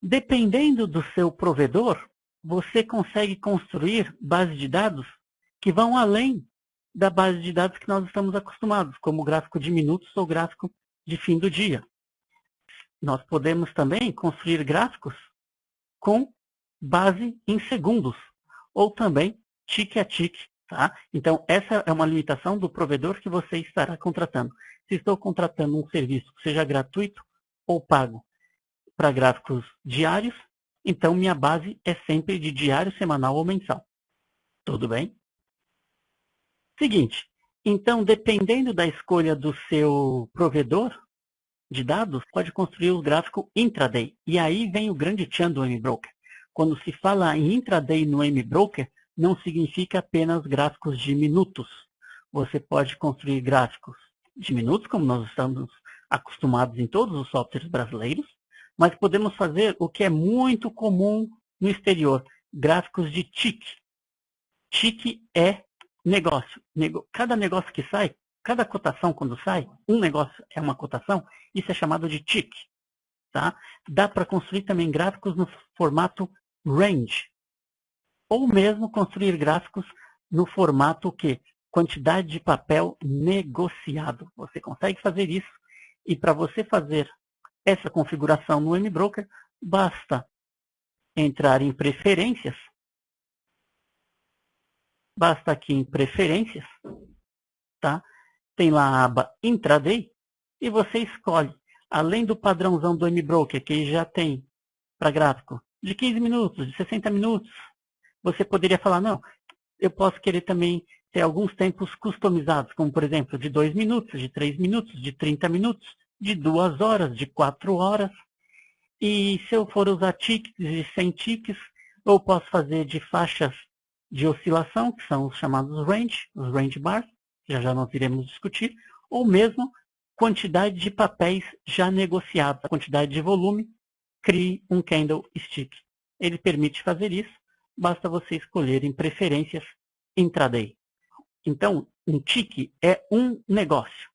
Dependendo do seu provedor, você consegue construir bases de dados que vão além da base de dados que nós estamos acostumados, como gráfico de minutos ou gráfico de fim do dia. Nós podemos também construir gráficos com base em segundos, ou também tique a tique. Tá? Então, essa é uma limitação do provedor que você estará contratando. Se estou contratando um serviço que seja gratuito ou pago para gráficos diários, então minha base é sempre de diário, semanal ou mensal. Tudo bem? Seguinte, então, dependendo da escolha do seu provedor de dados, pode construir o gráfico intraday. E aí vem o grande tchan do MBroker. Quando se fala em intraday no MBroker, não significa apenas gráficos de minutos. Você pode construir gráficos de minutos, como nós estamos acostumados em todos os softwares brasileiros, mas podemos fazer o que é muito comum no exterior, gráficos de tick. Tick é negócio. Cada negócio que sai, cada cotação quando sai, um negócio é uma cotação, isso é chamado de tick. Tá? Dá para construir também gráficos no formato range. Ou mesmo construir gráficos no formato que? Quantidade de papel negociado. Você consegue fazer isso. E para você fazer essa configuração no MBroker, basta entrar em preferências. Basta aqui em preferências, tá? Tem lá a aba intraday e você escolhe, além do padrãozão do MBroker, que já tem para gráfico de 15 minutos, de 60 minutos, você poderia falar, não, eu posso querer também ter alguns tempos customizados, como por exemplo, de 2 minutos, de 3 minutos, de 30 minutos, de 2 horas, de 4 horas. E se eu for usar tickets de 100 tickets, eu posso fazer de faixas de oscilação, que são os chamados range, os range bars, já nós iremos discutir, ou mesmo quantidade de papéis já negociados, a quantidade de volume, crie um candlestick. Ele permite fazer isso, basta você escolher em preferências intraday. Então, um tick é um negócio,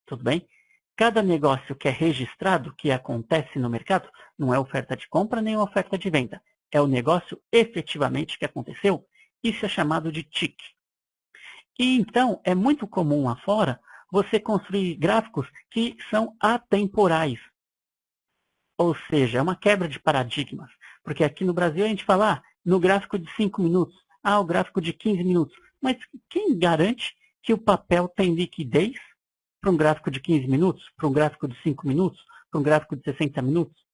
tudo bem? Cada negócio que é registrado, que acontece no mercado, não é oferta de compra nem oferta de venda. É o negócio efetivamente que aconteceu. Isso é chamado de tick. E então, é muito comum lá fora você construir gráficos que são atemporais. Ou seja, é uma quebra de paradigmas. Porque aqui no Brasil a gente fala, no gráfico de 5 minutos, o gráfico de 15 minutos. Mas quem garante que o papel tem liquidez para um gráfico de 15 minutos, para um gráfico de 5 minutos, para um gráfico de 60 minutos?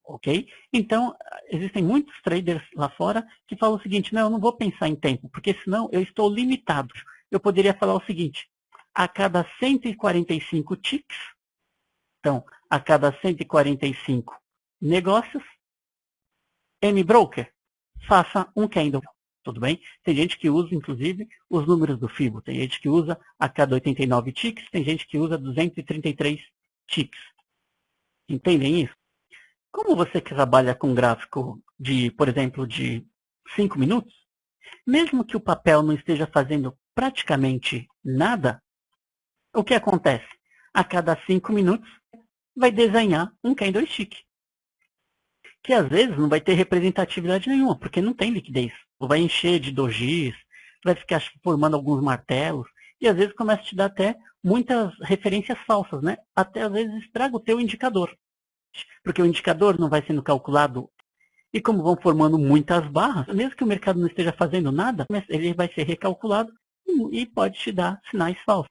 Ok? Então, existem muitos traders lá fora que falam o seguinte, não, eu não vou pensar em tempo, porque senão eu estou limitado. Eu poderia falar o seguinte, a cada 145 ticks, então, a cada 145 negócios, MBroker, faça um candle. Tudo bem? Tem gente que usa, inclusive, os números do Fibo. Tem gente que usa a cada 89 ticks, tem gente que usa 233 ticks. Entendem isso? Como você trabalha com gráfico de, por exemplo, de 5 minutos, mesmo que o papel não esteja fazendo praticamente nada, o que acontece? A cada 5 minutos, vai desenhar um candlestick, que às vezes não vai ter representatividade nenhuma, porque não tem liquidez. Vai encher de dojis, vai ficar formando alguns martelos, e às vezes começa a te dar até muitas referências falsas, né? Até às vezes estraga o teu indicador, porque o indicador não vai sendo calculado, e como vão formando muitas barras, mesmo que o mercado não esteja fazendo nada, ele vai ser recalculado e pode te dar sinais falsos.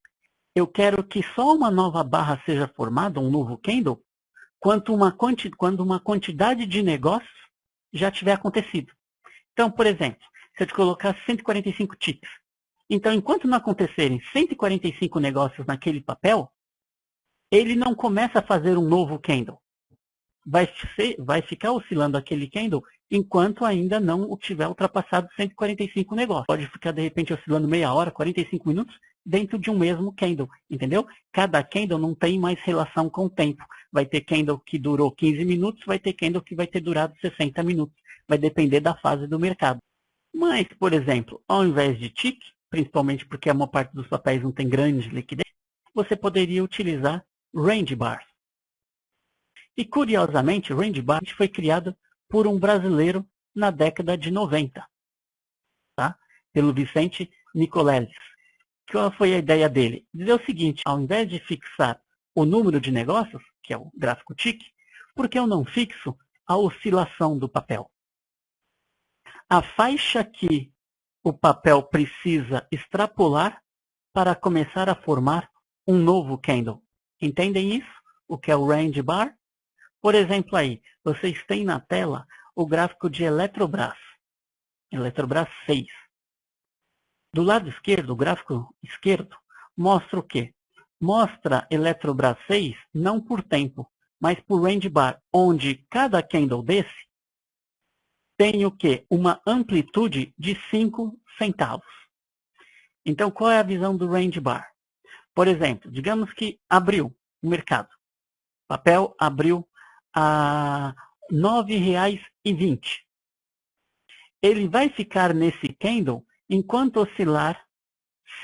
Eu quero que só uma nova barra seja formada, um novo candle, quando uma quantidade de negócios já tiver acontecido. Então, por exemplo, se eu te colocar 145 ticks, então enquanto não acontecerem 145 negócios naquele papel, ele não começa a fazer um novo candle. Vai ficar oscilando aquele candle enquanto ainda não tiver ultrapassado 145 negócios. Pode ficar, de repente, oscilando meia hora, 45 minutos, dentro de um mesmo candle, entendeu? Cada candle não tem mais relação com o tempo. Vai ter candle que durou 15 minutos, vai ter candle que vai ter durado 60 minutos. Vai depender da fase do mercado. Mas, por exemplo, ao invés de tick, principalmente porque a maior parte dos papéis não tem grande liquidez, você poderia utilizar range bars. E, curiosamente, o Range Bar foi criado por um brasileiro na década de 90, tá? Pelo Vicente Nicoleles. Qual foi a ideia dele? Dizer o seguinte, ao invés de fixar o número de negócios, que é o gráfico TIC, por que eu não fixo a oscilação do papel? A faixa que o papel precisa extrapolar para começar a formar um novo candle. Entendem isso? O que é o Range Bar? Por exemplo, aí, vocês têm na tela o gráfico de Eletrobras. Eletrobras 6. Do lado esquerdo, o gráfico esquerdo, mostra o quê? Mostra Eletrobras 6 não por tempo, mas por Range Bar, onde cada candle desse tem o quê? Uma amplitude de 5 centavos. Então, qual é a visão do Range Bar? Por exemplo, digamos que abriu o mercado. O papel abriu a R$ 9,20. Ele vai ficar nesse candle enquanto oscilar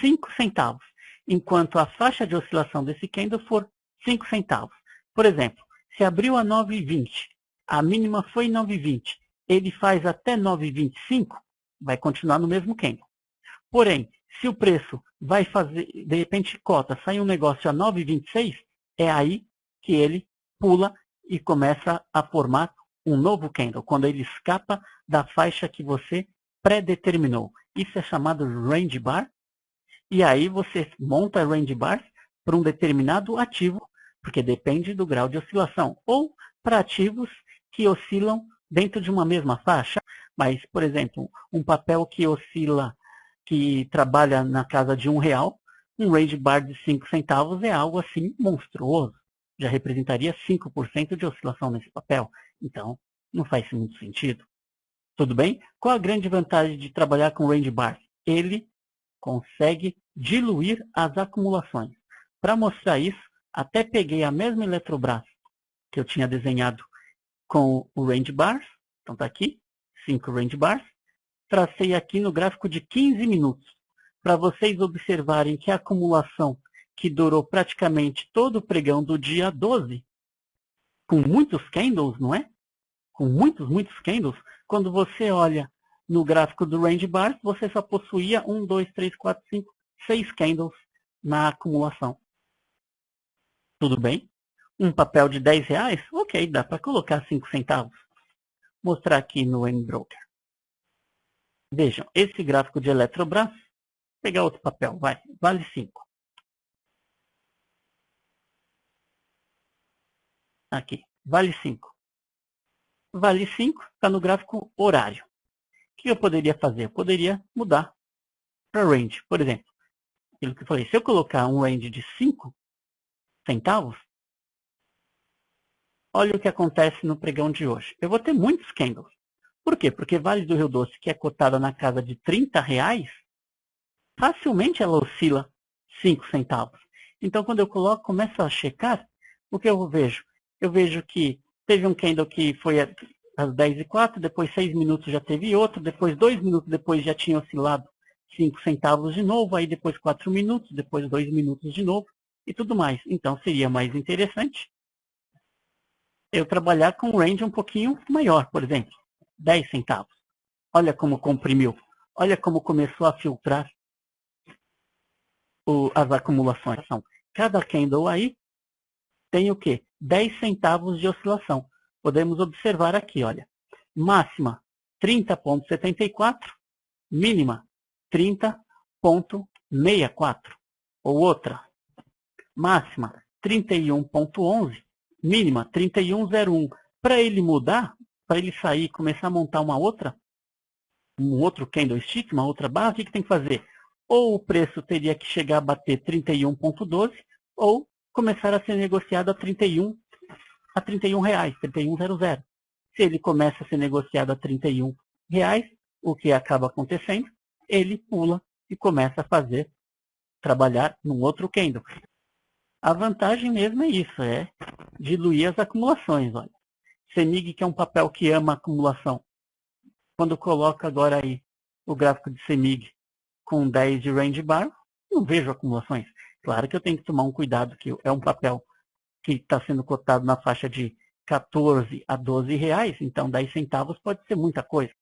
5 centavos, enquanto a faixa de oscilação desse candle for 5 centavos. Por exemplo, se abriu a 9,20, a mínima foi 9,20, ele faz até 9,25, vai continuar no mesmo candle. Porém, se o preço vai fazer, de repente, cota, sai um negócio a 9,26, é aí que ele pula e começa a formar um novo candle, quando ele escapa da faixa que você pré-determinou. Isso é chamado Range Bar. E aí você monta Range Bars para um determinado ativo, porque depende do grau de oscilação. Ou para ativos que oscilam dentro de uma mesma faixa. Mas, por exemplo, um papel que oscila, que trabalha na casa de R$1, um Range Bar de 5 centavos é algo assim monstruoso. Já representaria 5% de oscilação nesse papel. Então, não faz muito sentido. Tudo bem? Qual a grande vantagem de trabalhar com Range Bar? Ele consegue diluir as acumulações. Para mostrar isso, até peguei a mesma Eletrobras que eu tinha desenhado com o Range Bars. Então está aqui, 5 Range Bars. Tracei aqui no gráfico de 15 minutos, para vocês observarem que a acumulação que durou praticamente todo o pregão do dia 12, com muitos candles, não é? Com muitos candles, quando você olha no gráfico do Range Bars, você só possuía 1, 2, 3, 4, 5, 6 candles na acumulação. Tudo bem? Um papel de R$10? Ok, dá para colocar 5 centavos. Mostrar aqui no N-Broker. Vejam, esse gráfico de Eletrobras, pegar outro papel, vai, vale 5. Aqui, vale 5. Vale 5, está no gráfico horário. O que eu poderia fazer? Eu poderia mudar para range. Por exemplo, aquilo que eu falei, se eu colocar um range de 5 centavos, olha o que acontece no pregão de hoje. Eu vou ter muitos candles. Por quê? Porque Vale do Rio Doce, que é cotada na casa de R$30, facilmente ela oscila 5 centavos. Então, quando eu começo a checar, o que eu vejo? Eu vejo que teve um candle que foi às 10h04, depois 6 minutos já teve outro, depois 2 minutos depois já tinha oscilado 5 centavos de novo, aí depois 4 minutos, depois 2 minutos de novo e tudo mais. Então, seria mais interessante eu trabalhar com um range um pouquinho maior, por exemplo, 10 centavos. Olha como comprimiu, olha como começou a filtrar as acumulações. Cada candle aí tem o quê? 10 centavos de oscilação. Podemos observar aqui, olha. Máxima 30,74, mínima 30,64. Ou outra. Máxima 31,11, mínima 31,01. Para ele mudar, para ele sair e começar a montar um outro candlestick, uma outra barra, o que tem que fazer? Ou o preço teria que chegar a bater 31,12, ou começar a ser negociado a 31 reais, 31,00. Se ele começa a ser negociado a 31 reais, o que acaba acontecendo? Ele pula e começa a trabalhar num outro candle. A vantagem mesmo é isso, é diluir as acumulações. Olha. CEMIG, que é um papel que ama acumulação. Quando coloca agora aí o gráfico de CEMIG com 10 de Range Bar, não vejo acumulações. Claro que eu tenho que tomar um cuidado, que é um papel que está sendo cotado na faixa de 14 a 12 reais, então 10 centavos pode ser muita coisa.